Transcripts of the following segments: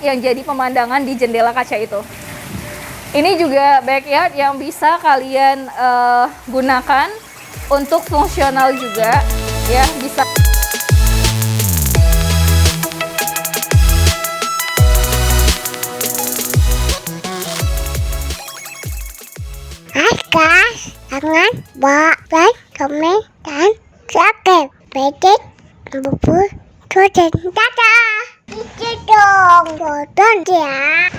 yang jadi pemandangan di jendela kaca itu. Ini juga backyard yang bisa kalian gunakan untuk fungsional juga, ya bisa. Guys, jangan buat like, komen, dan subscribe. Bedek, bubur, dan dadah. Itu dong, bodoh ya.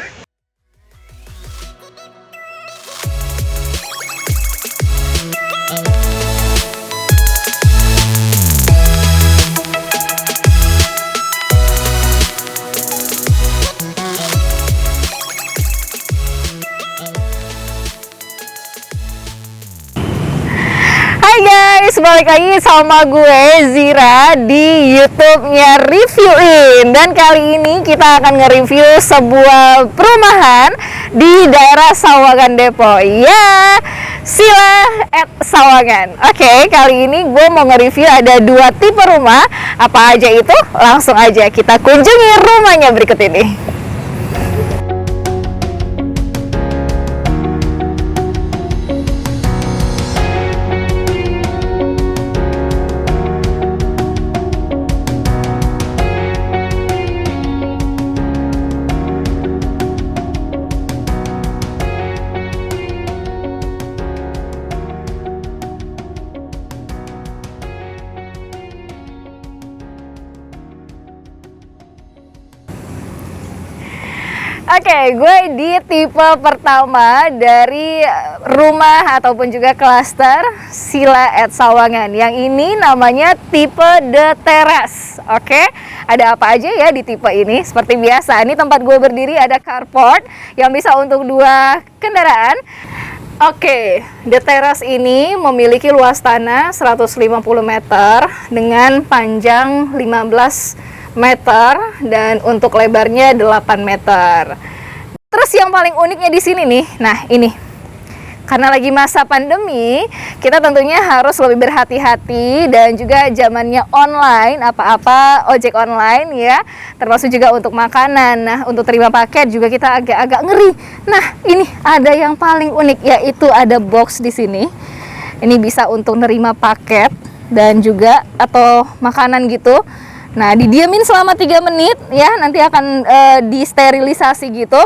Hai guys, balik lagi sama gue Zira di YouTube-nya Reviewin. Dan kali ini kita akan nge-review sebuah perumahan di daerah Sawangan Depok. Ya, Sila at Sawangan. Oke, kali ini gue mau nge-review ada 2 tipe rumah. Apa aja itu? Langsung aja kita kunjungi rumahnya berikut ini. Oke, gue di tipe pertama dari rumah ataupun juga klaster Sila at Sawangan. Yang ini namanya tipe The Terrace. Oke, ada apa aja ya di tipe ini? Seperti biasa, ini tempat gue berdiri ada carport yang bisa untuk 2 kendaraan. Oke, The Terrace ini memiliki luas tanah 150 meter dengan panjang 15 meter dan untuk lebarnya 8 meter. Terus yang paling uniknya di sini nih, nah ini, karena lagi masa pandemi, kita tentunya harus lebih berhati-hati dan juga zamannya online, apa-apa ojek online ya, termasuk juga untuk makanan. Nah, untuk terima paket juga kita agak-agak ngeri. Nah, ini ada yang paling unik, yaitu ada box di sini. Ini bisa untuk nerima paket dan juga atau makanan gitu. Nah, didiamin selama 3 menit ya, nanti akan disterilisasi gitu.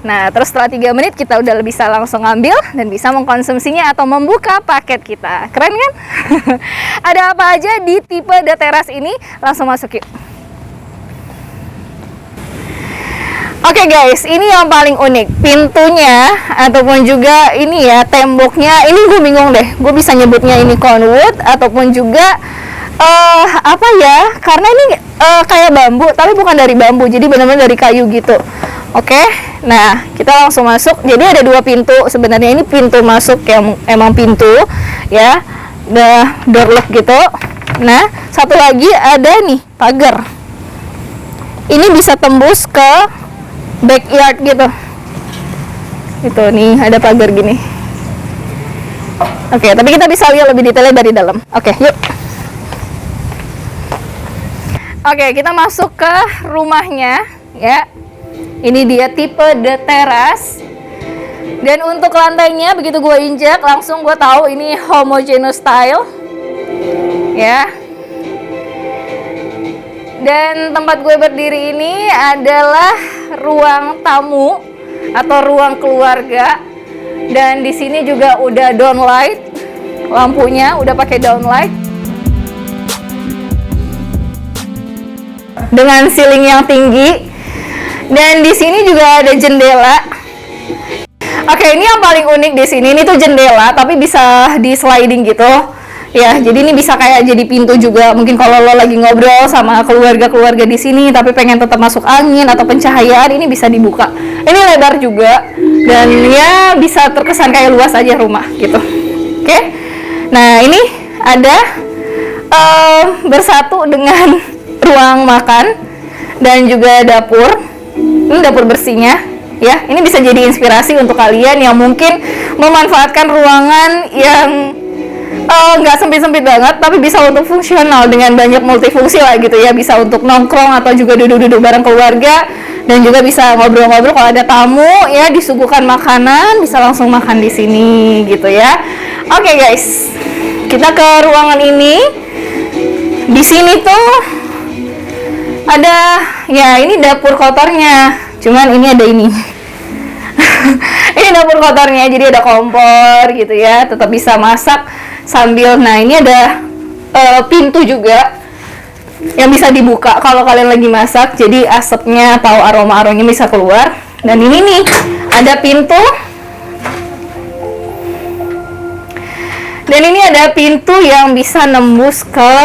Nah, terus setelah 3 menit kita udah bisa langsung ngambil dan bisa mengkonsumsinya atau membuka paket kita. Keren kan? Ada apa aja di tipe The Terrace ini? Langsung masuk yuk. Oke guys, ini yang paling unik. Pintunya ataupun juga ini ya, temboknya. Ini gue bingung deh, gue bisa nyebutnya ini conwood ataupun juga apa ya, karena ini kayak bambu tapi bukan dari bambu, jadi benar-benar dari kayu gitu. Oke, nah kita langsung masuk. Jadi ada 2 pintu sebenarnya, ini pintu masuk yang emang pintu ya, udah door lock gitu. Nah, satu lagi ada nih pagar, ini bisa tembus ke backyard gitu. Itu nih ada pagar gini. Oke, tapi kita bisa lihat lebih detailnya dari dalam. Oke, yuk. Oke, kita masuk ke rumahnya ya. Ini dia tipe The Terrace. Dan untuk lantainya begitu gue injak langsung gue tahu ini homogeneous style. Ya. Dan tempat gue berdiri ini adalah ruang tamu atau ruang keluarga. Dan di sini juga udah downlight. Lampunya udah pakai downlight. Dengan ceiling yang tinggi. Dan di sini juga ada jendela. Oke, ini yang paling unik di sini. Ini tuh jendela tapi bisa di sliding gitu. Ya, jadi ini bisa kayak jadi pintu juga. Mungkin kalau lo lagi ngobrol sama keluarga-keluarga di sini tapi pengen tetap masuk angin atau pencahayaan, ini bisa dibuka. Ini lebar juga dan ya bisa terkesan kayak luas aja rumah gitu. Oke. Nah, ini ada bersatu dengan ruang makan dan juga dapur. Ini dapur bersihnya ya. Ini bisa jadi inspirasi untuk kalian yang mungkin memanfaatkan ruangan yang nggak sempit-sempit banget tapi bisa untuk fungsional dengan banyak multifungsi lah gitu ya. Bisa untuk nongkrong atau juga duduk-duduk bareng keluarga. dan juga bisa ngobrol-ngobrol kalau ada tamu ya, disuguhkan makanan bisa langsung makan di sini gitu ya. Oke guys, kita ke ruangan ini. Di sini tuh ada ya, ini dapur kotornya, cuman ini ada ini. Ini dapur kotornya, jadi ada kompor gitu ya, tetap bisa masak sambil. Nah ini ada pintu juga yang bisa dibuka kalau kalian lagi masak, jadi asapnya atau aroma-aromanya bisa keluar. Dan ini nih ada pintu, dan ini ada pintu yang bisa nembus ke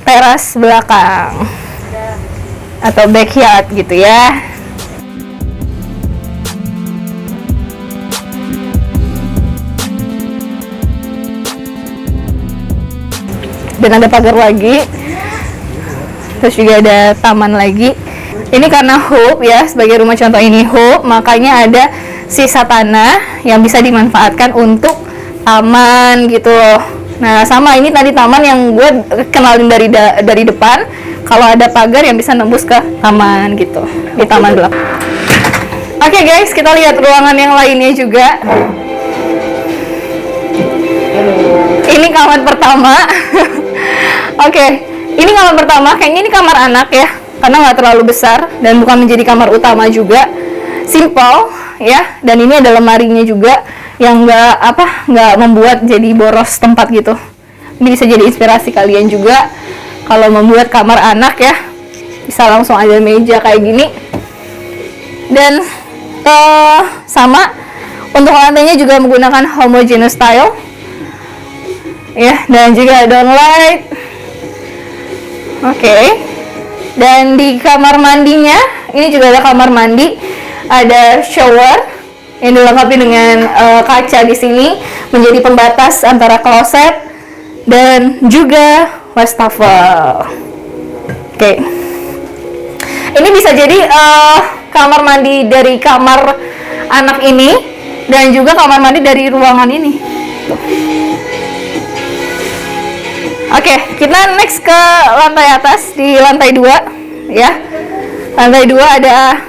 teras belakang atau backyard gitu ya. Dan ada pagar lagi, terus juga ada taman lagi. Ini karena Hope ya, sebagai rumah contoh ini Hope, makanya ada sisa tanah yang bisa dimanfaatkan untuk taman gitu loh. Nah sama ini tadi taman yang gue kenalin dari depan, kalau ada pagar yang bisa nembus ke taman gitu, di taman belakang. Oke guys, kita lihat ruangan yang lainnya juga. Ini kamar pertama. Oke, ini kamar pertama, kayaknya ini kamar anak ya, karena nggak terlalu besar dan bukan menjadi kamar utama juga. Simple ya, dan ini ada lemarinya juga yang nggak membuat jadi boros tempat gitu. Ini bisa jadi inspirasi kalian juga kalau membuat kamar anak ya, bisa langsung ada meja kayak gini. Dan sama untuk lantainya juga menggunakan homogeneous tile ya, dan juga downlight. Oke. Dan di kamar mandinya ini juga ada kamar mandi, ada shower yang dilengkapi dengan kaca di sini menjadi pembatas antara kloset dan juga wastafel. Oke. Ini bisa jadi kamar mandi dari kamar anak ini dan juga kamar mandi dari ruangan ini. Oke, kita next ke lantai atas, di lantai 2 ya. Lantai 2 ada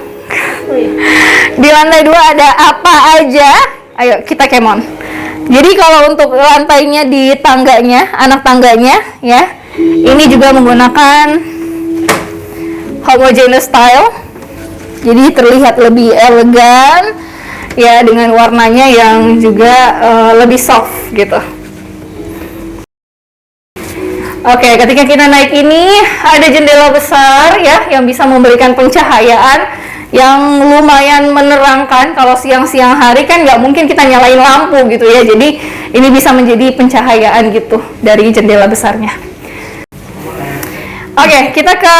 di lantai 2 ada apa aja? Ayo kita kemon. Jadi kalau untuk lantainya di tangganya, anak tangganya ya, ini juga menggunakan homogeneous style. Jadi terlihat lebih elegan ya, dengan warnanya yang juga lebih soft gitu. Oke, ketika kita naik ini ada jendela besar ya yang bisa memberikan pencahayaan yang lumayan menerangkan. Kalau siang-siang hari kan nggak mungkin kita nyalain lampu gitu ya, jadi ini bisa menjadi pencahayaan gitu dari jendela besarnya. Oke, kita ke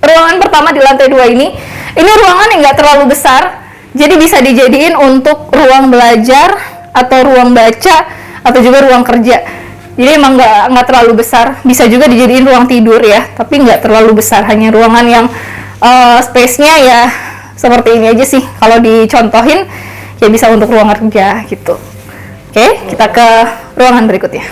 ruangan pertama di lantai 2 ini. Ini ruangan yang nggak terlalu besar, jadi bisa dijadiin untuk ruang belajar atau ruang baca atau juga ruang kerja. Jadi emang nggak terlalu besar, bisa juga dijadiin ruang tidur ya, tapi nggak terlalu besar, hanya ruangan yang space-nya ya seperti ini aja sih. Kalau dicontohin ya bisa untuk ruang kerja gitu. Oke, kita ke ruangan berikutnya.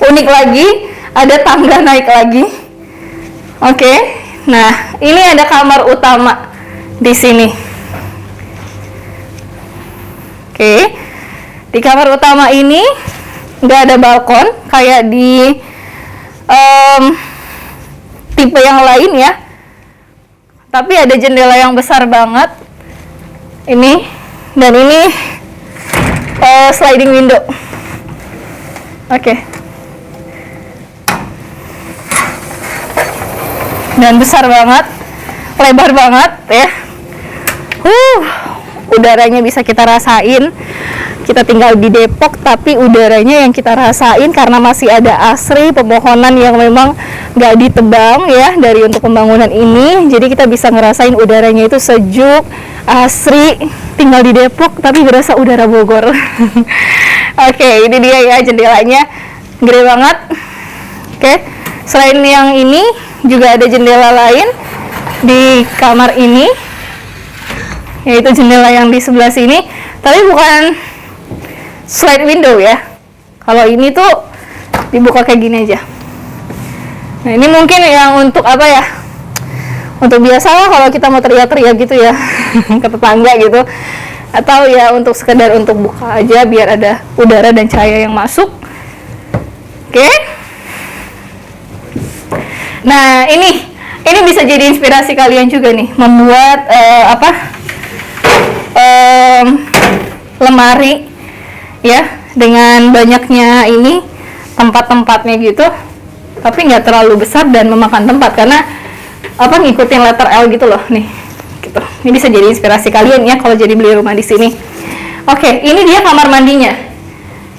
Unik lagi, ada tangga naik lagi. Oke, nah ini ada kamar utama di sini. Oke. Di kamar utama ini nggak ada balkon kayak di tipe yang lain ya, tapi ada jendela yang besar banget ini, dan ini sliding window. Oke. Dan besar banget, lebar banget ya. Udaranya bisa kita rasain. Kita tinggal di Depok, tapi udaranya yang kita rasain karena masih ada asri, pepohonan yang memang nggak ditebang ya dari untuk pembangunan ini. Jadi kita bisa ngerasain udaranya itu sejuk, asri, tinggal di Depok tapi berasa udara Bogor. Oke, ini dia ya jendelanya, gede banget. Oke, selain yang ini juga ada jendela lain di kamar ini, yaitu jendela yang di sebelah sini, tapi bukan slide window ya. Kalau ini tuh dibuka kayak gini aja. Nah, ini mungkin yang untuk apa ya? Untuk biasalah kalau kita mau teriak-teriak gitu ya ke tetangga gitu. Atau ya untuk sekedar untuk buka aja biar ada udara dan cahaya yang masuk. Oke. Nah, ini bisa jadi inspirasi kalian juga nih membuat lemari ya dengan banyaknya ini tempat-tempatnya gitu, tapi nggak terlalu besar dan memakan tempat karena ngikutin letter L gitu loh nih gitu. Ini bisa jadi inspirasi kalian ya kalau jadi beli rumah di sini. Oke, ini dia kamar mandinya.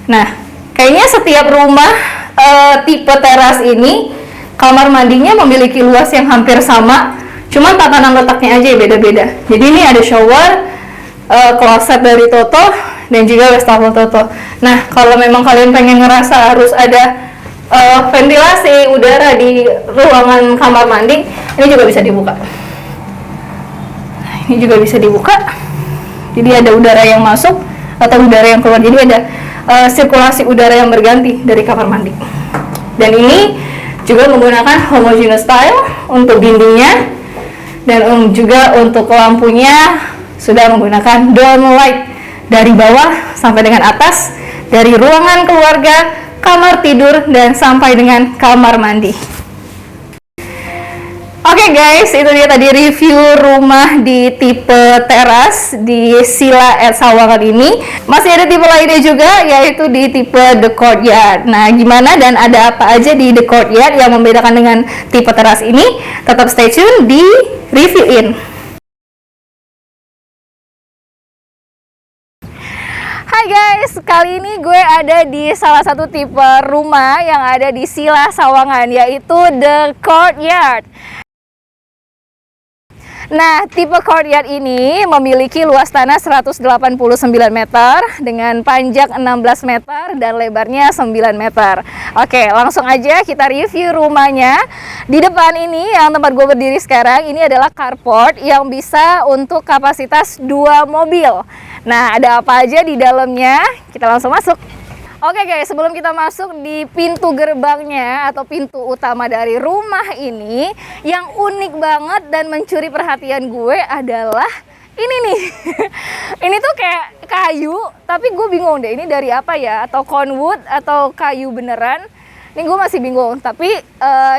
Nah, kayaknya setiap rumah tipe teras ini kamar mandinya memiliki luas yang hampir sama, cuman tatanan letaknya aja beda-beda. Jadi ini ada shower, kloset dari Toto, dan juga wastafel Toto. Nah, kalau memang kalian pengen ngerasa harus ada ventilasi udara di ruangan kamar mandi, ini juga bisa dibuka. Ini juga bisa dibuka. Jadi ada udara yang masuk atau udara yang keluar. Jadi ada sirkulasi udara yang berganti dari kamar mandi. Dan ini juga menggunakan homogeneous tile untuk dindingnya, dan juga untuk lampunya sudah menggunakan dome light dari bawah sampai dengan atas, dari ruangan keluarga, kamar tidur, dan sampai dengan kamar mandi. Oke guys, itu dia tadi review rumah di tipe teras di Sila at Sawangan ini. Masih ada tipe lainnya juga, yaitu di tipe The Courtyard. Nah, gimana dan ada apa aja di The Courtyard yang membedakan dengan tipe teras ini? Tetap stay tune di Review In. Hai guys, kali ini gue ada di salah satu tipe rumah yang ada di Sila Sawangan, yaitu The Courtyard. Nah, tipe courtyard ini memiliki luas tanah 189 meter dengan panjang 16 meter dan lebarnya 9 meter. Oke, langsung aja kita review rumahnya. Di depan ini yang tempat gue berdiri sekarang, ini adalah carport yang bisa untuk kapasitas 2 mobil. Nah, ada apa aja di dalamnya? Kita langsung masuk. Oke guys, sebelum kita masuk di pintu gerbangnya atau pintu utama dari rumah ini, yang unik banget dan mencuri perhatian gue adalah ini nih. Ini tuh kayak kayu, tapi gue bingung deh ini dari apa ya, atau conwood atau kayu beneran. Ini gue masih bingung, tapi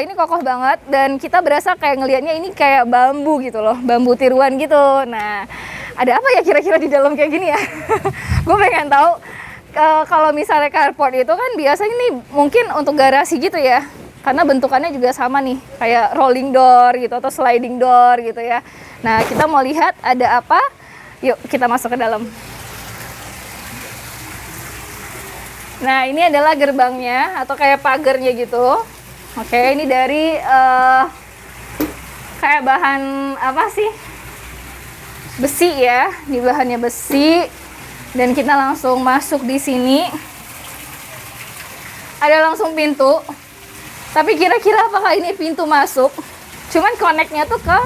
ini kokoh banget dan kita berasa kayak ngelihatnya ini kayak bambu gitu loh, bambu tiruan gitu. Nah, ada apa ya kira-kira di dalam kayak gini ya? Gue pengen tahu. Kalau misalnya carport itu kan biasanya nih mungkin untuk garasi gitu ya, karena bentukannya juga sama nih kayak rolling door gitu atau sliding door gitu ya. Nah, kita mau lihat ada apa, yuk kita masuk ke dalam. Nah, ini adalah gerbangnya atau kayak pagarnya gitu. Oke, ini dari kayak bahan apa sih, besi ya, ini bahannya besi. Dan kita langsung masuk di sini. Ada langsung pintu. Tapi kira-kira apakah ini pintu masuk? Cuman connect-nya tuh ke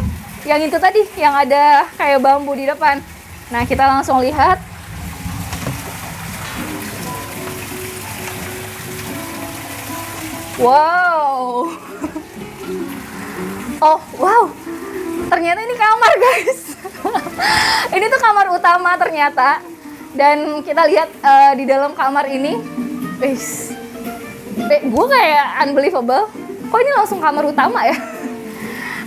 yang itu tadi, yang ada kayak bambu di depan. Nah, kita langsung lihat. Wow. Oh, wow. Ternyata ini kamar, guys. Ini tuh kamar utama ternyata. Dan kita lihat di dalam kamar ini, gue kayak unbelievable. Kok ini langsung kamar utama ya?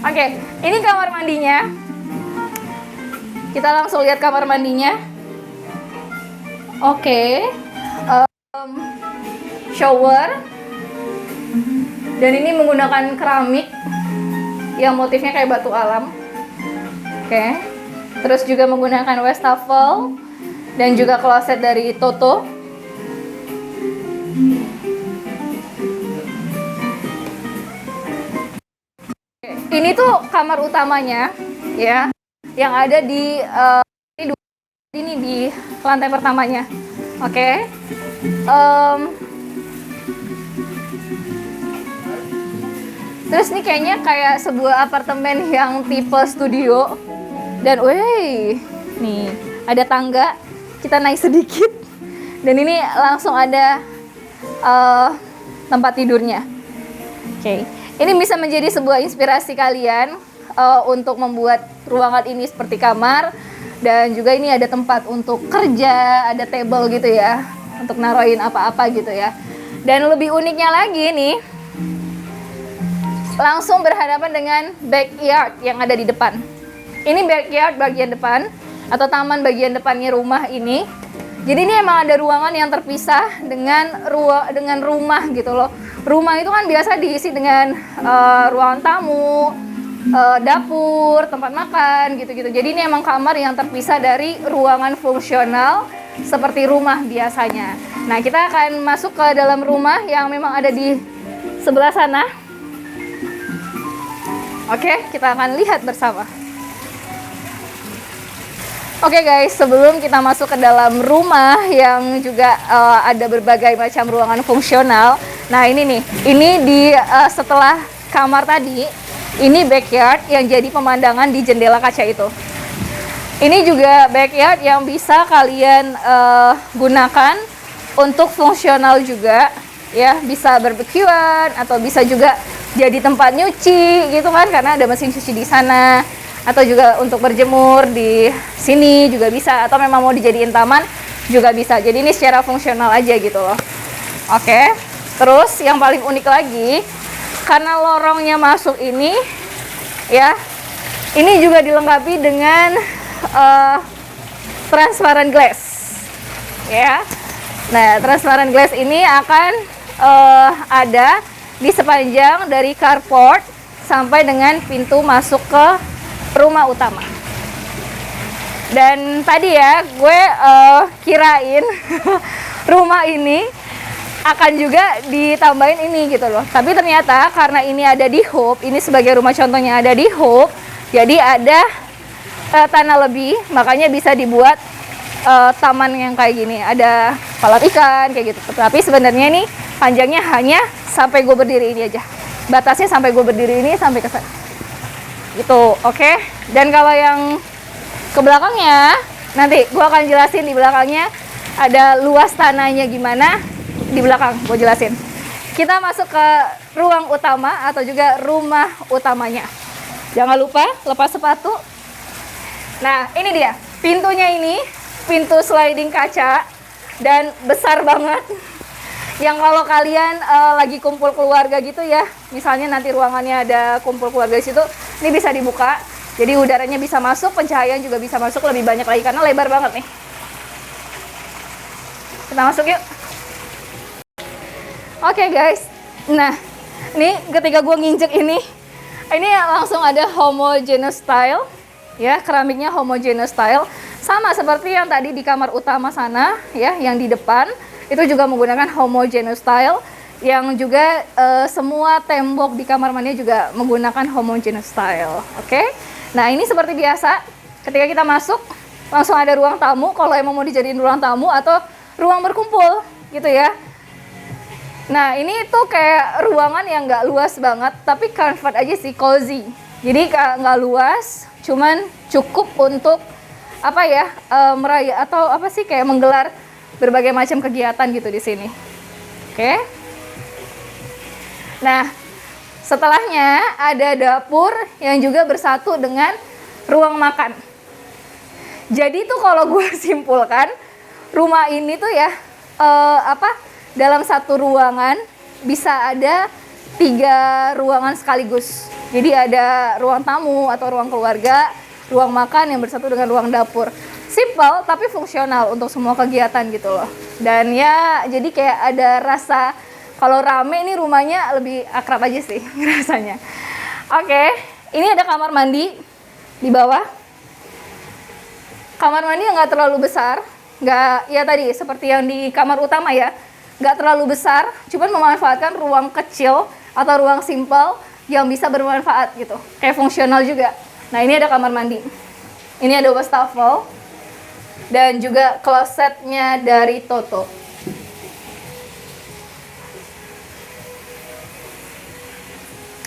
Oke, ini kamar mandinya. Kita langsung lihat kamar mandinya. Oke, shower. Dan ini menggunakan keramik yang motifnya kayak batu alam. Oke, terus juga menggunakan wastafel. Dan juga kloset dari Toto. Ini tuh kamar utamanya ya, yang ada di ini di lantai pertamanya. Oke. Terus ini kayaknya kayak sebuah apartemen yang tipe studio. Dan nih ada tangga. Kita naik sedikit dan ini langsung ada tempat tidurnya. Oke, Ini bisa menjadi sebuah inspirasi kalian untuk membuat ruangan ini seperti kamar. Dan juga ini ada tempat untuk kerja, ada table gitu ya, untuk naruhin apa-apa gitu ya. Dan lebih uniknya lagi nih, langsung berhadapan dengan backyard yang ada di depan. Ini backyard bagian depan atau taman bagian depannya rumah ini. Jadi ini emang ada ruangan yang terpisah dengan rumah gitu loh. Rumah itu kan biasa diisi dengan ruangan tamu, dapur, tempat makan gitu-gitu. Jadi ini emang kamar yang terpisah dari ruangan fungsional seperti rumah biasanya. Nah, kita akan masuk ke dalam rumah yang memang ada di sebelah sana. Oke, kita akan lihat bersama. Oke guys, sebelum kita masuk ke dalam rumah yang juga ada berbagai macam ruangan fungsional. Nah, ini nih, ini di setelah kamar tadi, ini backyard yang jadi pemandangan di jendela kaca itu. Ini juga backyard yang bisa kalian gunakan untuk fungsional juga, ya, bisa barbekyuan atau bisa juga jadi tempat nyuci gitu kan, karena ada mesin cuci di sana, atau juga untuk berjemur di sini juga bisa, atau memang mau dijadiin taman juga bisa. Jadi ini secara fungsional aja gitu loh. Oke, terus yang paling unik lagi, karena lorongnya masuk ini, ya, ini juga dilengkapi dengan transparent glass, ya. Nah, transparent glass ini akan ada di sepanjang dari carport sampai dengan pintu masuk ke rumah utama. Dan tadi ya, gue kirain rumah ini akan juga ditambahin ini gitu loh. Tapi ternyata karena ini ada di Hope, ini sebagai rumah contohnya ada di Hope, jadi ada tanah lebih, makanya bisa dibuat taman yang kayak gini. Ada kolam ikan kayak gitu. Tapi sebenarnya ini panjangnya hanya sampai gue berdiri ini aja. Batasnya sampai gue berdiri ini sampai ke sana. Gitu, oke. Dan kalau yang ke belakangnya, nanti gue akan jelasin di belakangnya ada luas tanahnya gimana di belakang, gue jelasin. Kita masuk ke ruang utama atau juga rumah utamanya. Jangan lupa lepas sepatu. Nah, ini dia. Pintunya ini, pintu sliding kaca dan besar banget. Yang kalau kalian lagi kumpul keluarga gitu ya, misalnya nanti ruangannya ada kumpul keluarga di situ, ini bisa dibuka. Jadi udaranya bisa masuk, pencahayaan juga bisa masuk lebih banyak lagi karena lebar banget nih. Kita masuk yuk. Oke guys, nah ini ketika gue nginjek ini langsung ada homogeneous style, ya, keramiknya homogeneous style, sama seperti yang tadi di kamar utama sana, ya, yang di depan itu juga menggunakan homogeneous style, yang juga semua tembok di kamar mandi juga menggunakan homogeneous style. Oke, nah ini seperti biasa, ketika kita masuk langsung ada ruang tamu, kalau emang mau dijadiin ruang tamu atau ruang berkumpul gitu ya. Nah, ini tuh kayak ruangan yang nggak luas banget, tapi comfort aja sih, cozy. Jadi nggak luas, cuman cukup untuk apa ya, meraya atau apa sih, kayak menggelar berbagai macam kegiatan gitu di sini. Oke. Nah, setelahnya ada dapur yang juga bersatu dengan ruang makan. Jadi tuh kalau gue simpulkan, rumah ini tuh ya dalam satu ruangan bisa ada 3 ruangan sekaligus. Jadi ada ruang tamu atau ruang keluarga, ruang makan yang bersatu dengan ruang dapur. Simple tapi fungsional untuk semua kegiatan gitu loh. Dan ya jadi kayak ada rasa kalau rame ini rumahnya lebih akrab aja sih rasanya. Oke, ini ada kamar mandi di bawah. Kamar mandi yang nggak terlalu besar, nggak ya tadi seperti yang di kamar utama ya. Nggak terlalu besar, cuman memanfaatkan ruang kecil atau ruang simple yang bisa bermanfaat gitu, kayak fungsional juga. Nah, ini ada kamar mandi, ini ada wastafel dan juga klosetnya dari Toto.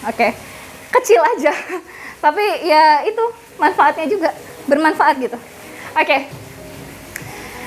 Oke, kecil aja, tapi ya itu manfaatnya juga bermanfaat gitu. Oke.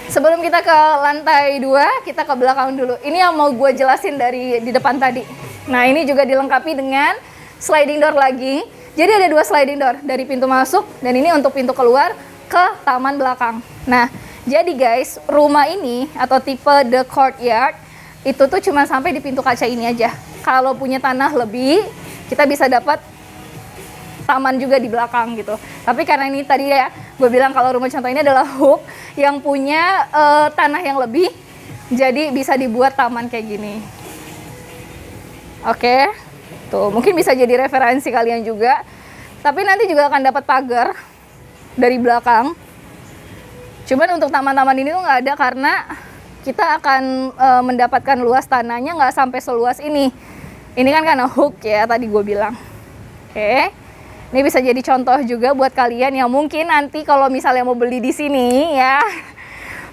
Sebelum kita ke lantai 2, kita ke belakang dulu. Ini yang mau gue jelasin dari di depan tadi. Nah, ini juga dilengkapi dengan sliding door lagi. Jadi ada 2 sliding door, dari pintu masuk dan ini untuk pintu keluar ke taman belakang. Nah, jadi guys, rumah ini atau tipe The Courtyard itu tuh cuma sampai di pintu kaca ini aja. Kalau punya tanah lebih, kita bisa dapat taman juga di belakang gitu. Tapi karena ini tadi ya, gue bilang kalau rumah contoh ini adalah Hook yang punya tanah yang lebih, jadi bisa dibuat taman kayak gini. Oke, tuh mungkin bisa jadi referensi kalian juga. Tapi nanti juga akan dapat pagar dari belakang. Cuman untuk taman-taman ini tuh nggak ada karena kita akan mendapatkan luas tanahnya nggak sampai seluas ini. Ini kan karena Hook ya tadi gue bilang. Oke, ini bisa jadi contoh juga buat kalian yang mungkin nanti kalau misalnya mau beli di sini ya,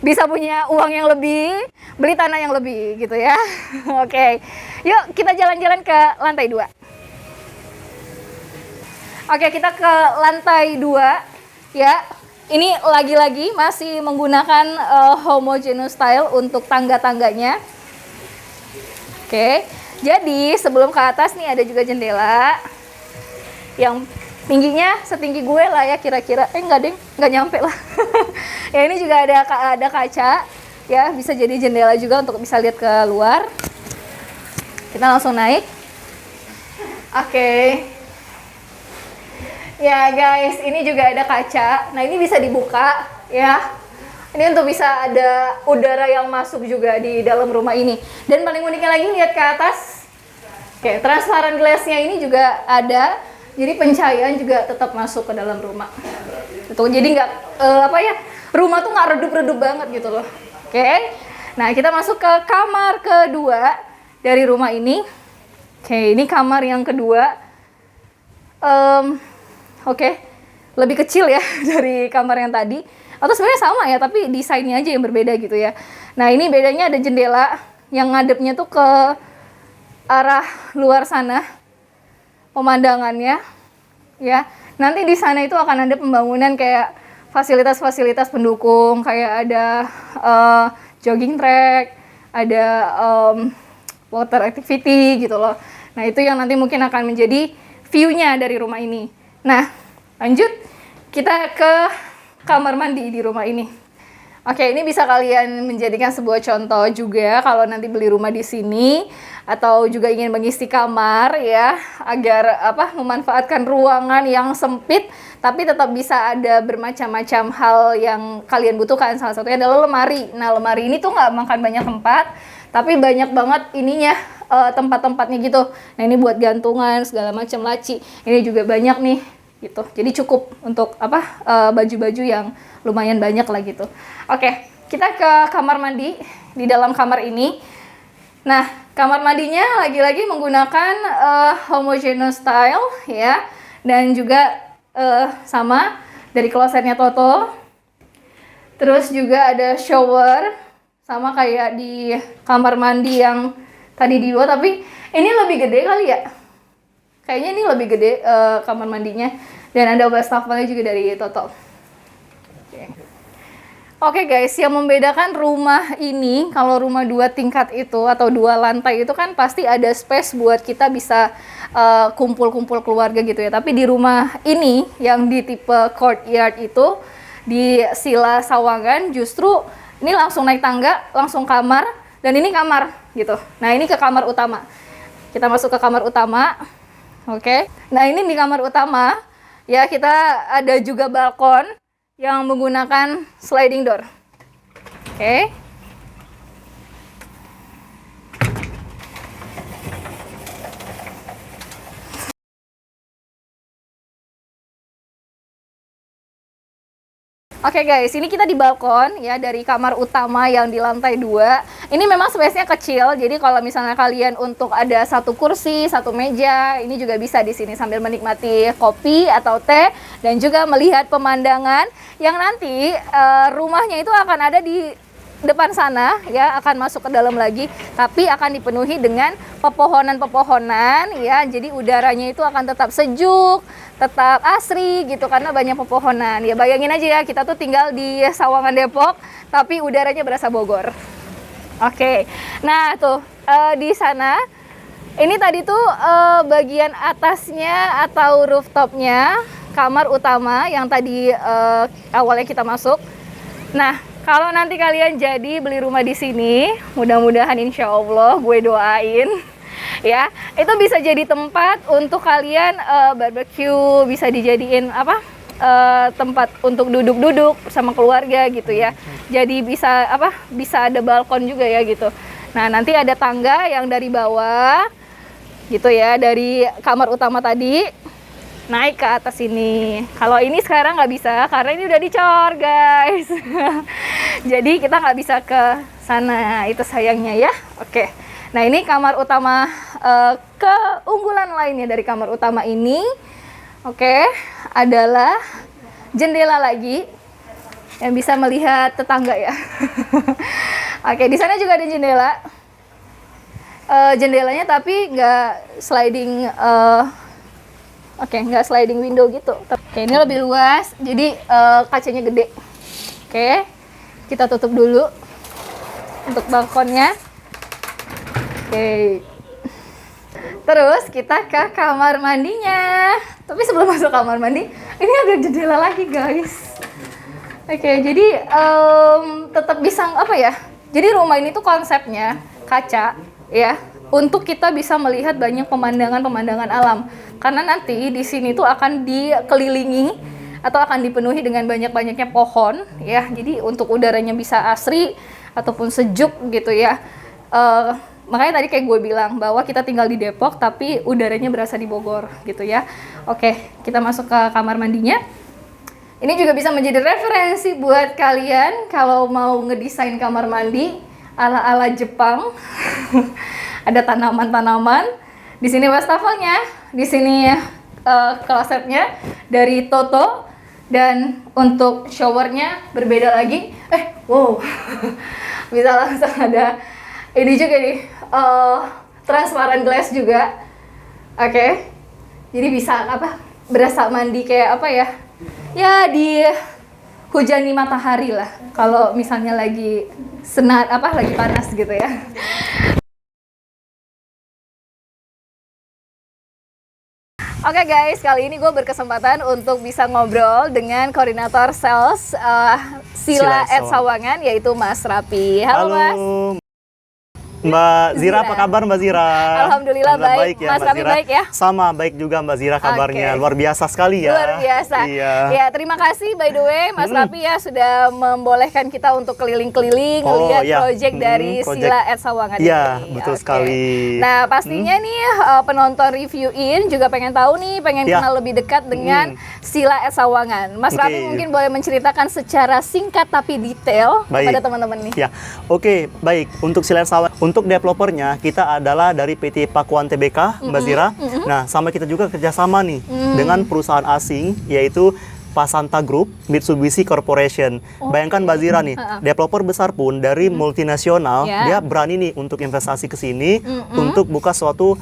bisa punya uang yang lebih, beli tanah yang lebih gitu ya. Oke, yuk kita jalan-jalan ke lantai 2. Oke, kita ke lantai 2 ya. Ini lagi-lagi masih menggunakan homogeneous style untuk tangga-tangganya. Oke, jadi sebelum ke atas nih ada juga jendela yang tingginya setinggi gue lah ya kira-kira. Enggak deng, nggak nyampe lah. Ya ini juga ada kaca ya, bisa jadi jendela juga untuk bisa lihat ke luar. Kita langsung naik. Oke. Ya guys, ini juga ada kaca. Nah ini bisa dibuka ya. Ini untuk bisa ada udara yang masuk juga di dalam rumah ini. Dan paling uniknya lagi lihat ke atas. Oke, transparan glassnya ini juga ada. Jadi pencahayaan juga tetap masuk ke dalam rumah. Itu jadi nggak rumah tuh nggak redup-redup banget gitu loh. Oke. Nah kita masuk ke kamar kedua dari rumah ini. Oke, ini kamar yang kedua. Oke, lebih kecil ya dari kamar yang tadi. Atau sebenarnya sama ya, tapi desainnya aja yang berbeda gitu ya. Nah ini bedanya ada jendela yang ngadepnya tuh ke arah luar sana pemandangannya ya. Nanti di sana itu akan ada pembangunan kayak fasilitas-fasilitas pendukung, kayak ada jogging track, ada water activity gitu loh. Nah itu yang nanti mungkin akan menjadi view-nya dari rumah ini. Nah, lanjut kita ke kamar mandi di rumah ini. Oke, ini bisa kalian menjadikan sebuah contoh juga kalau nanti beli rumah di sini atau juga ingin mengisi kamar ya, agar memanfaatkan ruangan yang sempit tapi tetap bisa ada bermacam-macam hal yang kalian butuhkan. Salah satunya adalah lemari. Nah, lemari ini tuh nggak makan banyak tempat, tapi banyak banget ininya tempat-tempatnya gitu. Nah ini buat gantungan segala macam, laci. Ini juga banyak nih gitu. Jadi cukup untuk baju-baju yang lumayan banyak lah gitu. Oke, kita ke kamar mandi di dalam kamar ini. Nah kamar mandinya lagi-lagi menggunakan homogeneous style ya, dan juga sama dari klosetnya Toto. Terus juga ada shower sama kayak di kamar mandi yang tadi di luar, tapi ini lebih gede kali ya. Kayaknya ini lebih gede kamar mandinya, dan ada wastafelnya juga dari Toto. Oke guys, yang membedakan rumah ini, kalau rumah 2 tingkat itu atau 2 lantai itu kan pasti ada space buat kita bisa kumpul-kumpul keluarga gitu ya. Tapi di rumah ini yang di tipe courtyard itu di Sila Sawangan, justru ini langsung naik tangga, langsung kamar, dan ini kamar gitu. Nah ini ke kamar utama. Kita masuk ke kamar utama. Oke. Nah ini di kamar utama ya, kita ada juga balkon yang menggunakan sliding door. Oke. Oke guys, ini kita di balkon ya, dari kamar utama yang di lantai 2. Ini memang space-nya kecil, jadi kalau misalnya kalian untuk ada 1 kursi, 1 meja, ini juga bisa di sini sambil menikmati kopi atau teh dan juga melihat pemandangan yang nanti rumahnya itu akan ada di depan sana ya, akan masuk ke dalam lagi, tapi akan dipenuhi dengan pepohonan-pepohonan ya. Jadi udaranya itu akan tetap sejuk, tetap asri gitu karena banyak pepohonan. Ya bayangin aja ya, kita tuh tinggal di Sawangan Depok tapi udaranya berasa Bogor. Oke. Nah, tuh di sana Ini tadi tuh bagian atasnya atau rooftopnya kamar utama yang tadi awalnya kita masuk. Nah, kalau nanti kalian jadi beli rumah di sini, mudah-mudahan insya Allah gue doain ya, itu bisa jadi tempat untuk kalian barbecue, bisa dijadiin apa? Tempat untuk duduk-duduk bersama keluarga gitu ya. Jadi bisa apa? Bisa ada balkon juga ya gitu. Nah, nanti ada tangga yang dari bawah gitu ya, dari kamar utama tadi naik ke atas ini. Kalau ini sekarang nggak bisa karena ini udah dicor guys. Jadi kita nggak bisa ke sana, itu sayangnya ya. Oke, nah ini kamar utama. Keunggulan lainnya dari kamar utama ini, oke, adalah jendela lagi yang bisa melihat tetangga ya. Oke, di sana juga ada jendela. Jendelanya tapi nggak sliding, nggak sliding window gitu. Oke, ini lebih luas, jadi kacanya gede. Oke, kita tutup dulu untuk balkonnya. Oke, terus kita ke kamar mandinya. Tapi sebelum masuk kamar mandi, ini ada jendela lagi guys. Oke, jadi tetap bisa apa ya? Jadi rumah ini tuh konsepnya kaca ya, untuk kita bisa melihat banyak pemandangan-pemandangan alam. Karena nanti di sini tuh akan dikelilingi atau akan dipenuhi dengan banyak-banyaknya pohon ya. Jadi untuk udaranya bisa asri ataupun sejuk gitu ya. Makanya tadi kayak gue bilang bahwa kita tinggal di Depok tapi udaranya berasa di Bogor gitu ya. Oke, kita masuk ke kamar mandinya. Ini juga bisa menjadi referensi buat kalian kalau mau ngedesain kamar mandi ala-ala Jepang. Ada tanaman-tanaman. Di sini wastafelnya, di sini klosetnya dari Toto, dan untuk showernya berbeda lagi. Wow, bisa langsung ada ini juga nih, transparan glass juga. Oke, jadi bisa apa? Berasa mandi kayak apa ya? Ya di hujani matahari lah. Kalau misalnya lagi lagi panas gitu ya. Oke guys, kali ini gue berkesempatan untuk bisa ngobrol dengan koordinator sales Sila at Sawangan, yaitu Mas Rapi. Halo Mas. Mbak Zira, apa kabar Mbak Zira? Alhamdulillah baik. Ya, Mas Rapi baik ya? Sama, baik juga Mbak Zira kabarnya. Luar biasa sekali ya. Luar biasa. Iya. Ya, terima kasih by the way Mas Rapi ya sudah membolehkan kita untuk keliling-keliling ngelihat project dari Sila at Sawangan ini. Iya, betul sekali. Nah, pastinya nih penonton Review-In juga pengen tahu nih, pengen kenal lebih dekat dengan Sila at Sawangan. Mas Rapi mungkin boleh menceritakan secara singkat tapi detail kepada teman-teman nih. Ya, oke, baik. Untuk Sila at Sawangan, untuk developernya kita adalah dari PT Pakuan Tbk, Mbak Zira. Nah, sama kita juga kerjasama nih dengan perusahaan asing, yaitu Pasanta Group, Mitsubishi Corporation. Bayangkan Mbak Zira nih, developer besar pun dari multinasional, dia berani nih untuk investasi ke sini untuk buka suatu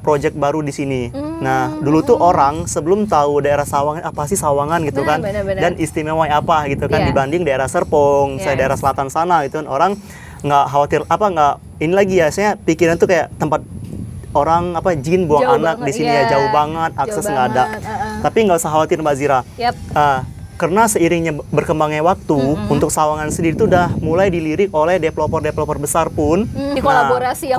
project baru di sini. Nah, dulu tuh orang sebelum tahu daerah Sawangan, apa sih Sawangan gitu kan, dan istimewa apa gitu kan, dibanding daerah Serpong, daerah selatan sana itu kan, orang nggak khawatir ini lagi ya, saya pikiran tuh kayak tempat orang jin buang jauh anak banget, di sini ya, jauh banget, akses nggak ada. Tapi nggak usah khawatir Mbak Zira. Karena seiringnya berkembangnya waktu, untuk Sawangan sendiri itu udah mulai dilirik oleh developer-developer besar pun. Di kolaborasi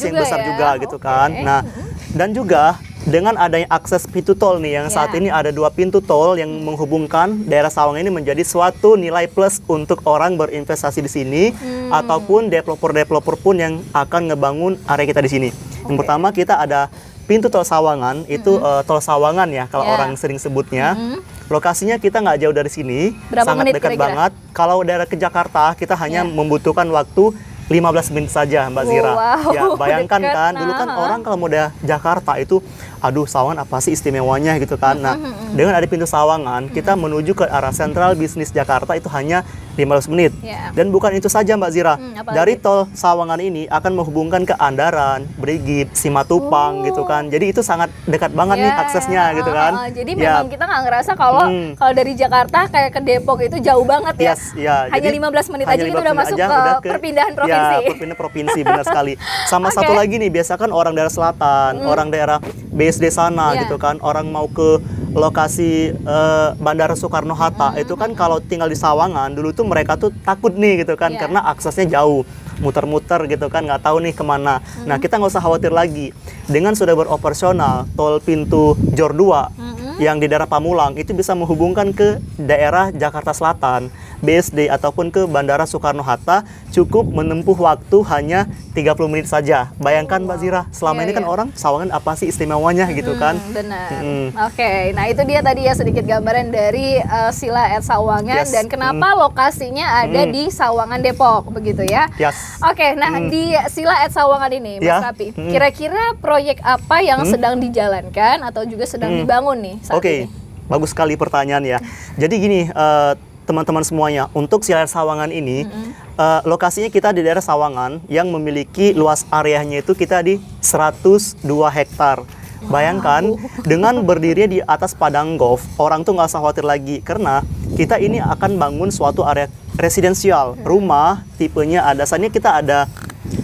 yang besar juga gitu kan. Nah, dan juga dengan adanya akses pintu tol nih, yang saat ini ada 2 pintu tol yang menghubungkan daerah Sawangan ini, menjadi suatu nilai plus untuk orang berinvestasi di sini ataupun developer-developer pun yang akan ngebangun area kita di sini. Yang pertama kita ada pintu tol Sawangan, itu tol Sawangan ya kalau orang sering sebutnya. Lokasinya kita nggak jauh dari sini, sangat dekat banget. Kalau daerah ke Jakarta kita hanya membutuhkan waktu 15 menit saja Mbak Zira. Ya, bayangkan kan, dulu kan orang kalau mau dari Jakarta itu aduh Sawangan apa sih istimewanya gitu kan. Nah, dengan ada pintu Sawangan, kita menuju ke arah sentral bisnis Jakarta itu hanya 15 menit. Ya. Dan bukan itu saja Mbak Zira. Apalagi? Dari tol Sawangan ini akan menghubungkan ke Andaran, Brigit, Simatupang gitu kan. Jadi itu sangat dekat banget nih aksesnya gitu kan. Jadi memang kita nggak ngerasa kalau dari Jakarta kayak ke Depok itu jauh banget ya. Yes, ya. Hanya Jadi, 15 menit aja kita 15 udah menit masuk aja ke udah perpindahan provinsi. Ya, perpindahan provinsi benar sekali. Sama Oke. satu lagi nih, biasa kan orang daerah selatan, orang daerah BSD sana Iya. gitu kan, orang mau ke lokasi Bandara Soekarno-Hatta itu kan kalau tinggal di Sawangan dulu tuh mereka tuh takut nih gitu kan, Iya. karena aksesnya jauh, muter-muter gitu kan, nggak tahu nih kemana. Nah, kita nggak usah khawatir lagi dengan sudah beroperasional tol pintu Jor 2 yang di daerah Pamulang itu bisa menghubungkan ke daerah Jakarta Selatan, BSD ataupun ke Bandara Soekarno-Hatta, cukup menempuh waktu hanya 30 menit saja. Bayangkan Mbak Zira, selama Iya, ini kan iya. orang Sawangan apa sih istimewanya gitu kan. Benar. Mm-mm. Oke, nah itu dia tadi ya sedikit gambaran dari Sila at Sawangan Yes. dan kenapa lokasinya ada di Sawangan Depok begitu ya. Yes. Oke, nah di Sila at Sawangan ini Mas Ya. Rapi, kira-kira proyek apa yang sedang dijalankan atau juga sedang dibangun nih saat Oke, ini? bagus sekali pertanyaan ya. Jadi gini, teman-teman semuanya, untuk Sila at Sawangan ini, lokasinya kita di daerah Sawangan yang memiliki luas areanya itu kita di 102 hektar. Bayangkan, dengan berdiri di atas padang golf, orang tuh nggak usah khawatir lagi, karena kita ini akan bangun suatu area residensial, rumah tipenya ada. Saatnya kita ada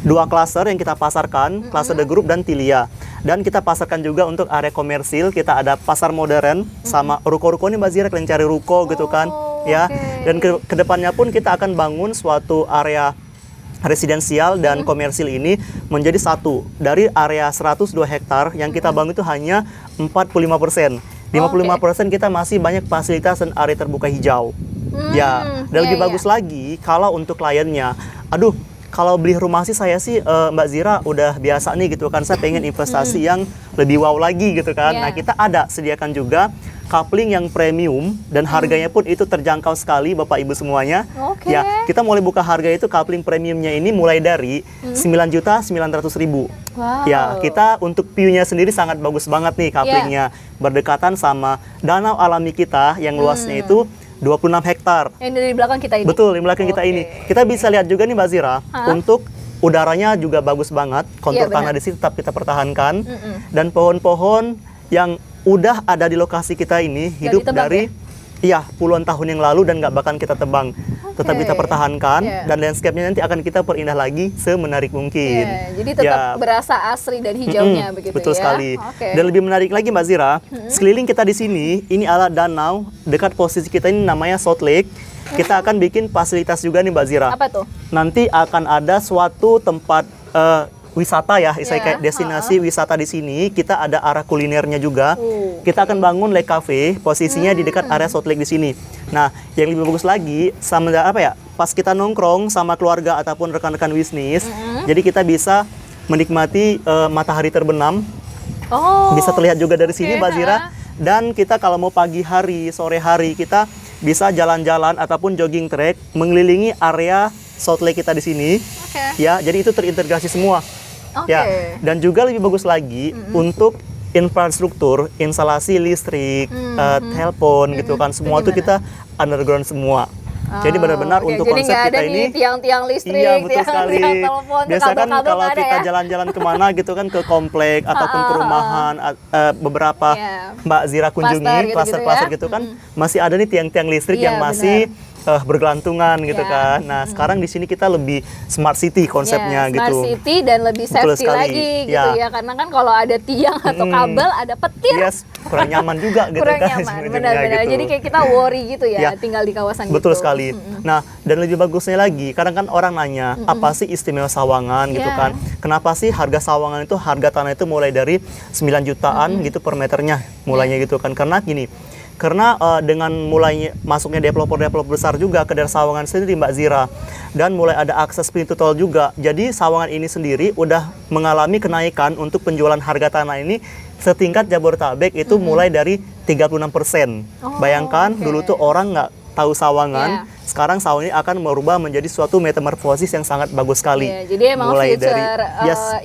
2 klaster yang kita pasarkan, klaster The Group dan Tilia. Dan kita pasarkan juga untuk area komersil, kita ada pasar modern sama ruko-ruko ini Mbak Zira, kalian cari ruko gitu kan. Ya, oke. dan ke depannya pun kita akan bangun suatu area residensial dan komersil ini menjadi satu. Dari area 102 hektar yang kita bangun itu hanya 45%. 55% kita masih banyak fasilitas dan area terbuka hijau. Ya, dan lebih iya, bagus lagi kalau untuk kliennya. Aduh, kalau beli rumah sih saya sih Mbak Zira udah biasa nih gitu kan. Saya pengen investasi yang lebih wow lagi gitu kan. Iya. Nah, kita ada sediakan juga coupling yang premium dan harganya pun itu terjangkau sekali Bapak Ibu semuanya. Oke. Ya, kita mulai buka harga itu coupling premiumnya ini mulai dari 9.900.000. Wow. Ya, kita untuk view-nya sendiri sangat bagus banget nih couplingnya. Berdekatan sama danau alami kita yang luasnya itu 26 hektar. Yang dari belakang kita ini. Betul, di belakang kita ini. Kita bisa lihat juga nih Mbak Zira, untuk udaranya juga bagus banget. Kontur Iya, tanah benar. di sini tetap kita pertahankan. Dan pohon-pohon yang udah ada di lokasi kita ini hidup ditebang dari puluhan tahun yang lalu dan nggak bakal kita tebang. Tetap kita pertahankan Iya. dan landscape-nya nanti akan kita perindah lagi semenarik mungkin. Iya, jadi tetap berasa asri dan hijaunya begitu Betul ya. sekali. Oke. Dan lebih menarik lagi Mbak Zira, sekeliling kita di sini, ini adalah danau, dekat posisi kita ini namanya Salt Lake. Kita akan bikin fasilitas juga nih Mbak Zira. Apa tuh? Nanti akan ada suatu tempat wisata ya, Iya, kayak destinasi wisata di sini. Kita ada arah kulinernya juga. Kita akan bangun Lake Cafe, posisinya di dekat area Salt Lake di sini. Nah, yang lebih bagus lagi, sama apa ya? Pas kita nongkrong sama keluarga ataupun rekan-rekan bisnis, jadi kita bisa menikmati matahari terbenam. Oh. Bisa terlihat juga dari sini Oke, Mbak Zira. Dan kita kalau mau pagi hari, sore hari, kita bisa jalan-jalan ataupun jogging track mengelilingi area Salt Lake kita di sini. Oke. Ya, jadi itu terintegrasi semua. Oke. Ya, dan juga lebih bagus lagi untuk infrastruktur, instalasi listrik, telepon gitu kan, semua itu kita underground semua. Jadi benar-benar Oke, untuk jadi konsep nggak kita ada ini nih tiang-tiang listrik, iya betul sekali. tiang telepon, Biasa kan kabel-kabel kalau nggak ada kita ya? jalan-jalan kemana gitu kan ke komplek ataupun perumahan beberapa Iya. Mbak Zira kunjungi Klaster gitu-gitu klaster-klaster ya. gitu kan masih ada nih tiang-tiang listrik Iya, yang masih bergelantungan gitu Iya. kan. Nah sekarang di sini kita lebih smart city konsepnya Ya, smart gitu. city dan lebih Betul safety sekali. lagi gitu Ya. ya, karena kan kalau ada tiang atau kabel, ada petir, Yes, kurang nyaman juga gitu kurang kan. nyaman, ujung-ujungnya benar-benar. gitu. Jadi kayak kita worry gitu ya, Ya. tinggal di kawasan Betul gitu. sekali. Nah, dan lebih bagusnya lagi, kadang kan orang nanya, apa sih istimewa Sawangan gitu Yeah. kan? Kenapa sih harga Sawangan itu, harga tanah itu mulai dari 9 jutaan gitu per meternya, mulainya gitu kan? Karena gini, karena dengan mulai masuknya developer-developer besar juga ke daerah Sawangan sendiri Mbak Zira, dan mulai ada akses pintu tol juga, jadi Sawangan ini sendiri udah mengalami kenaikan untuk penjualan harga tanah ini setingkat Jabodetabek itu mulai dari 36%. Oh, Bayangkan oke. dulu tuh orang nggak tahu Sawangan, sekarang Sawangan ini akan merubah menjadi suatu metamorfosis yang sangat bagus sekali. Jadi emang Mulai future dari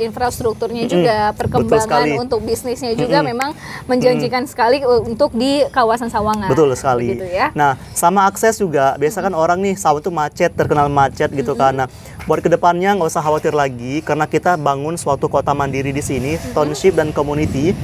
infrastrukturnya juga, perkembangan untuk bisnisnya juga memang menjanjikan sekali untuk di kawasan Sawangan. Betul sekali. Begitu ya. Nah, sama akses juga. Biasa kan orang nih Sawangan tuh macet, terkenal macet gitu kan. Nah, buat kedepannya nggak usah khawatir lagi karena kita bangun suatu kota mandiri di sini, township dan community.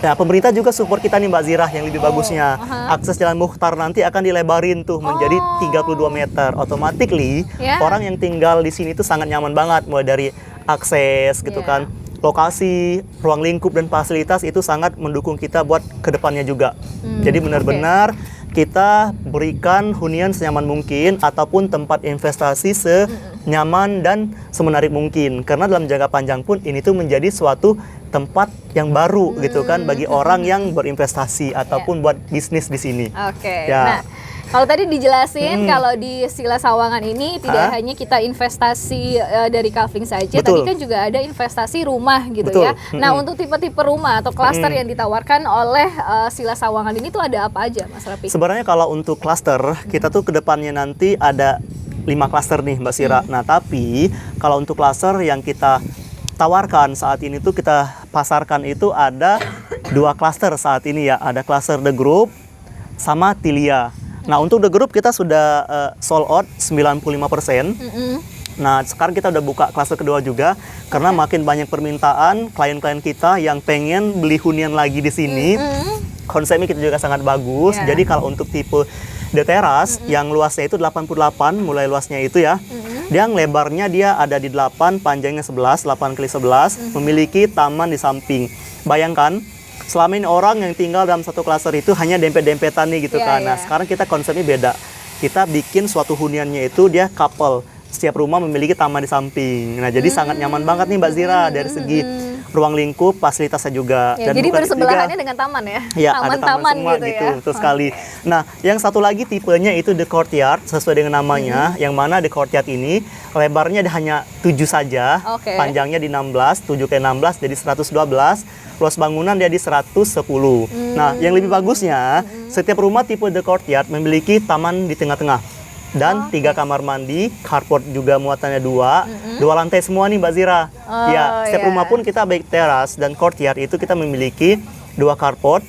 Nah, pemerintah juga support kita nih Mbak Zirah yang lebih bagusnya. Akses Jalan Mukhtar nanti akan dilebarin tuh menjadi 32 meter. Automatically, orang yang tinggal di sini tuh sangat nyaman banget. Mulai dari akses gitu kan, lokasi, ruang lingkup dan fasilitas itu sangat mendukung kita buat kedepannya juga. Jadi benar-benar kita berikan hunian senyaman mungkin ataupun tempat investasi senyaman dan semenarik mungkin. Karena dalam jangka panjang pun ini tuh menjadi suatu tempat yang baru gitu kan bagi orang yang berinvestasi ataupun buat bisnis di sini. Oke. Ya. Nah, kalau tadi dijelasin kalau di Sila Sawangan ini tidak hanya kita investasi dari kafling saja, Betul. tapi kan juga ada investasi rumah gitu Betul. ya. Nah, untuk tipe-tipe rumah atau klaster yang ditawarkan oleh Sila Sawangan ini tuh ada apa aja, Mas Rafi? Sebenarnya kalau untuk klaster, kita tuh kedepannya nanti ada 5 klaster nih Mbak Sira. Nah, tapi kalau untuk klaster yang kita tawarkan saat ini tuh kita pasarkan itu ada 2 klaster saat ini ya. Ada klaster The Group sama Tilia. Nah, untuk The Group kita sudah sold out 95%. Nah, sekarang kita udah buka klaster kedua juga karena makin banyak permintaan klien-klien kita yang pengen beli hunian lagi di sini. Konsepnya kita juga sangat bagus. Jadi kalau untuk tipe The Terrace yang luasnya itu 88, mulai luasnya itu ya. Yang lebarnya dia ada di 8, panjangnya 11, 8 kali 11, memiliki taman di samping. Bayangkan, selama ini orang yang tinggal dalam satu klaster itu hanya dempet-dempetan nih gitu kan. Nah, sekarang kita konsepnya beda. Kita bikin suatu huniannya itu dia couple. Setiap rumah memiliki taman di samping. Nah, jadi sangat nyaman banget nih Mbak Zira dari segi ruang lingkup, fasilitasnya juga. Ya, Dan jadi bukan itu bersebelahannya juga, dengan taman ya? ya, ada taman Taman-taman semua gitu, ya? betul sekali. Nah, yang satu lagi tipenya itu The Courtyard, sesuai dengan namanya, yang mana The Courtyard ini lebarnya hanya 7 saja, panjangnya di 16, 7 ke 16 jadi 112, luas bangunan dia di 110. Nah, yang lebih bagusnya, setiap rumah tipe The Courtyard memiliki taman di tengah-tengah. Dan 3 kamar mandi, carport juga muatannya 2 lantai semua nih Mbak Zira. Setiap rumah pun kita baik teras dan courtyard itu kita memiliki 2 carport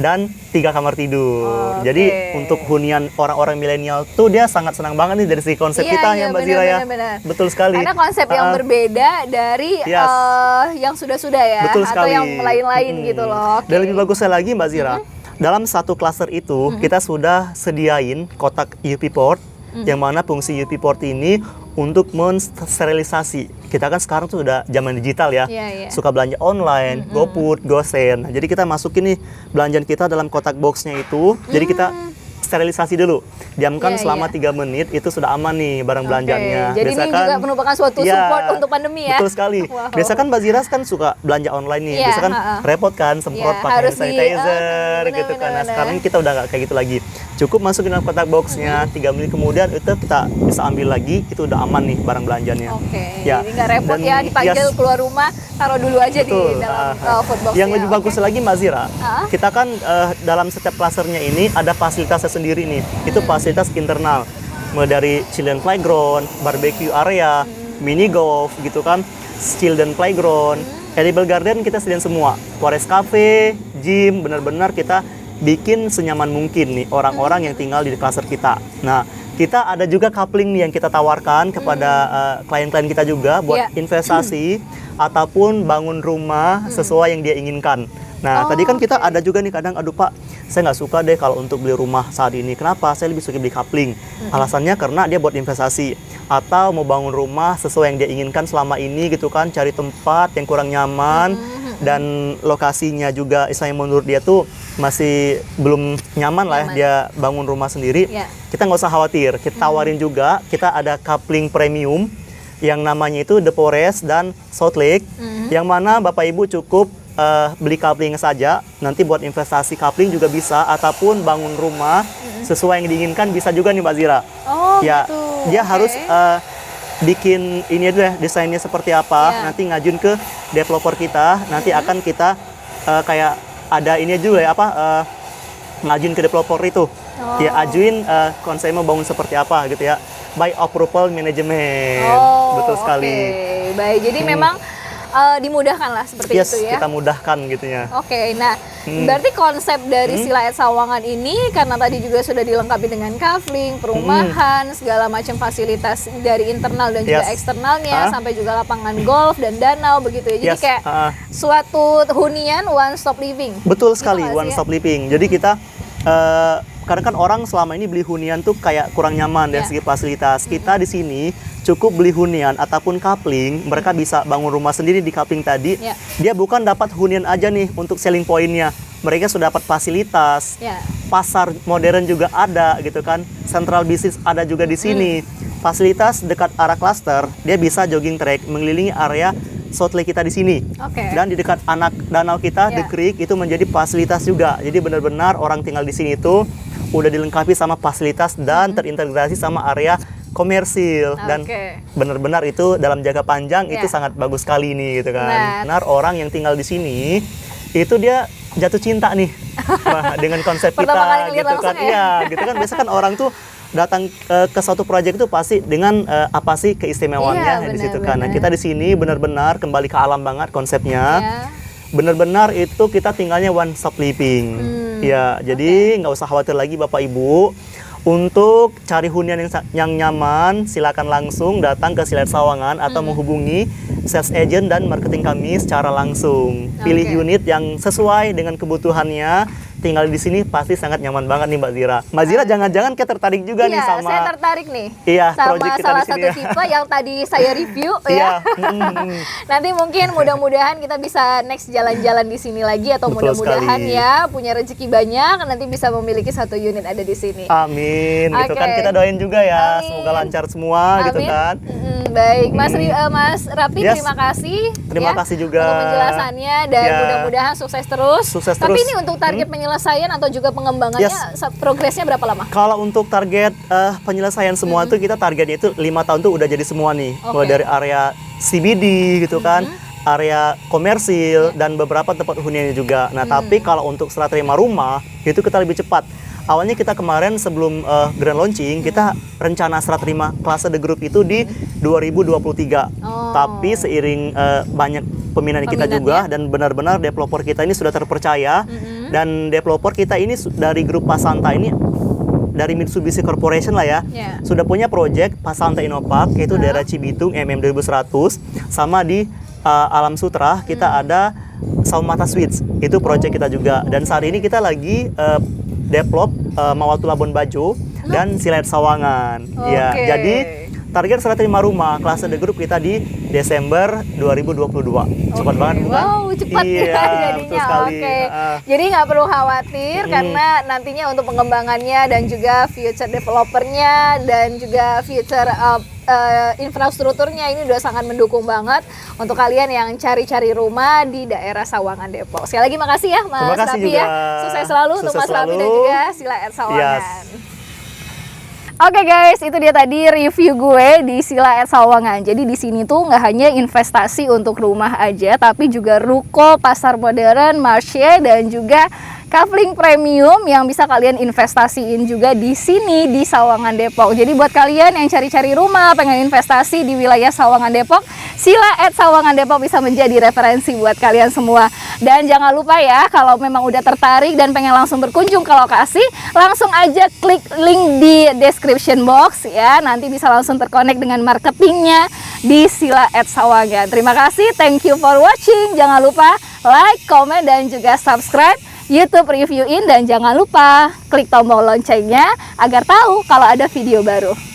dan 3 kamar tidur. Jadi untuk hunian orang-orang milenial tuh dia sangat senang banget nih dari segi konsep kita ya Mbak Zira ya. Betul sekali. Karena konsep yang berbeda dari yang sudah-sudah ya, betul atau sekali. yang lain-lain gitu loh. Dan lebih bagusnya lagi Mbak Zira, dalam satu klaster itu kita sudah sediain kotak UP port, yang mana fungsi UP port ini untuk mensterilisasi. Kita kan sekarang tuh udah zaman digital ya, suka belanja online, GoFood, GoSend. Nah, jadi kita masukin nih belanjaan kita dalam kotak boxnya itu, jadi kita sterilisasi dulu, diamkan selama 3 menit, itu sudah aman nih barang belanjanya. Jadi ini juga merupakan suatu support untuk pandemi ya. Betul sekali. Biasa kan Mbak Zira kan suka belanja online nih, biasa kan repot kan semprot pakai hand sanitizer gitu kan. Nah, sekarang kita udah nggak kayak gitu lagi. Cukup masukin dalam kotak boxnya, 3 menit kemudian itu kita bisa ambil lagi, itu udah aman nih barang belanjanya. Jadi nggak repot ya dipanggil keluar rumah, taruh dulu aja di dalam food box. Yang lebih bagus lagi Mbak Zira, kita kan dalam setiap klasternya ini ada fasilitasnya sendiri nih. Itu fasilitas internal, mulai dari children playground, barbecue area, mini golf gitu kan, children playground, edible garden kita sediain semua, forest cafe, gym, benar-benar kita bikin senyaman mungkin nih orang-orang yang tinggal di klaster kita. Nah, kita ada juga coupling nih yang kita tawarkan kepada klien-klien kita juga buat investasi ataupun bangun rumah sesuai yang dia inginkan. Nah, tadi kan kita ada juga nih kadang, aduh Pak, saya nggak suka deh kalau untuk beli rumah saat ini. Kenapa? Saya lebih suka beli coupling. Alasannya karena dia buat investasi atau mau bangun rumah sesuai yang dia inginkan selama ini gitu kan, cari tempat yang kurang nyaman dan lokasinya juga istilahnya menurut dia tuh masih belum nyaman lah ya dia bangun rumah sendiri. Kita nggak usah khawatir, kita tawarin juga, kita ada coupling premium yang namanya itu The Forest dan South Lake, yang mana Bapak Ibu cukup beli coupling saja, nanti buat investasi coupling juga bisa, ataupun bangun rumah sesuai yang diinginkan bisa juga nih Mbak Zira. Gitu. Dia harus bikin ini aja desainnya seperti apa, nanti ngajun ke developer kita, nanti akan kita kayak ada ini juga ya ngajuin ke developer itu. Ya ajuin konsep mau bangun seperti apa gitu ya. By approval management. Betul sekali. Oke. Baik, jadi memang dimudahkan lah seperti Yes, itu ya. kita mudahkan gitu ya. Oke, nah berarti konsep dari Sila at Sawangan ini karena tadi juga sudah dilengkapi dengan kafling, perumahan, segala macam fasilitas dari internal dan juga eksternalnya, sampai juga lapangan golf dan danau begitu ya. Jadi kayak suatu hunian one stop living. Betul sekali, nggak sih one ya? stop living. Jadi kita karena kan orang selama ini beli hunian tuh kayak kurang nyaman dari segi fasilitas. Kita di sini cukup beli hunian ataupun coupling, mereka bisa bangun rumah sendiri di coupling tadi. Dia bukan dapat hunian aja nih untuk selling pointnya, mereka sudah dapat fasilitas. Pasar modern juga ada gitu kan, central bisnis ada juga di sini. Fasilitas dekat arah cluster, dia bisa jogging track mengelilingi area Salt Lake kita di sini. Dan di dekat anak danau kita, The Creek, itu menjadi fasilitas juga. Jadi benar-benar orang tinggal di sini itu udah dilengkapi sama fasilitas dan terintegrasi sama area komersil, dan benar-benar itu dalam jangka panjang itu sangat bagus sekali nih gitu kan. Benar, orang yang tinggal di sini itu dia jatuh cinta nih dengan konsep kita gitu kan. Iya, gitu kan. Biasa kan orang tuh datang ke suatu proyek itu pasti dengan apa sih keistimewaannya di situ kan. Nah, kita di sini benar-benar kembali ke alam banget konsepnya. Benar-benar itu kita tinggalnya one stop living. Ya, jadi nggak usah khawatir lagi Bapak Ibu. Untuk cari hunian yang nyaman, silakan langsung datang ke Sila at Sawangan atau menghubungi sales agent dan marketing kami secara langsung. Pilih unit yang sesuai dengan kebutuhannya. Tinggal di sini pasti sangat nyaman banget nih Mbak Zira. Mbak Zira jangan-jangan kayak tertarik juga nih sama. Saya tertarik nih. Sama kita salah satu tipe yang tadi saya review ya. Nanti mungkin mudah-mudahan kita bisa next jalan-jalan di sini lagi atau mudah-mudahan ya punya rezeki banyak nanti bisa memiliki satu unit ada di sini. Amin. Gitu kan kita doain juga ya. Semoga lancar semua gitu kan. Baik, Mas Rapi terima kasih. Terima kasih juga untuk penjelasannya dan mudah-mudahan sukses terus. Tapi ini untuk target penyelesaian atau juga pengembangannya progresnya berapa lama? Kalau untuk target penyelesaian semua tuh kita targetnya itu 5 tahun tuh udah jadi semua nih. Mulai dari area CBD gitu kan, area komersil dan beberapa tempat huniannya juga. Nah, tapi kalau untuk serah terima rumah itu kita lebih cepat. Awalnya kita kemarin sebelum grand launching kita rencana serah terima kelas The Group itu di 2023. Tapi seiring banyak peminat kita juga dan benar-benar developer kita ini sudah terpercaya dan developer kita ini dari grup Pasanta ini dari Mitsubishi Corporation lah ya. Sudah punya project Pasanta Innopark yaitu daerah Cibitung MM 2100 sama di Alam Sutra kita ada Saumata Suites. Itu project kita juga dan saat ini kita lagi develop Mawatu Labuan Bajo dan Sila at Sawangan. Ya, jadi target serah terima rumah kelas The Group kita di Desember 2022. Cepat banget bukan? Wow, cepat ya jadinya. Jadi nggak perlu khawatir karena nantinya untuk pengembangannya dan juga future developernya dan juga future infrastrukturnya ini udah sangat mendukung banget untuk kalian yang cari-cari rumah di daerah Sawangan Depok. Sekali lagi makasih ya Mas Rapi ya. Sukses selalu untuk Mas Rapi dan juga Sila at Sawangan. Oke guys, itu dia tadi review gue di Sila at Sawangan. Jadi di sini tuh nggak hanya investasi untuk rumah aja, tapi juga ruko, pasar modern, marché dan juga kafling premium yang bisa kalian investasiin juga di sini di Sawangan Depok. Jadi buat kalian yang cari-cari rumah, pengen investasi di wilayah Sawangan Depok, Sila at Sawangan Depok bisa menjadi referensi buat kalian semua. Dan jangan lupa ya, kalau memang udah tertarik dan pengen langsung berkunjung ke lokasi, langsung aja klik link di description box ya. Nanti bisa langsung terkonek dengan marketingnya di Sila at Sawangan. Terima kasih, thank you for watching. Jangan lupa like, comment, dan juga subscribe YouTube Review In dan jangan lupa klik tombol loncengnya agar tahu kalau ada video baru.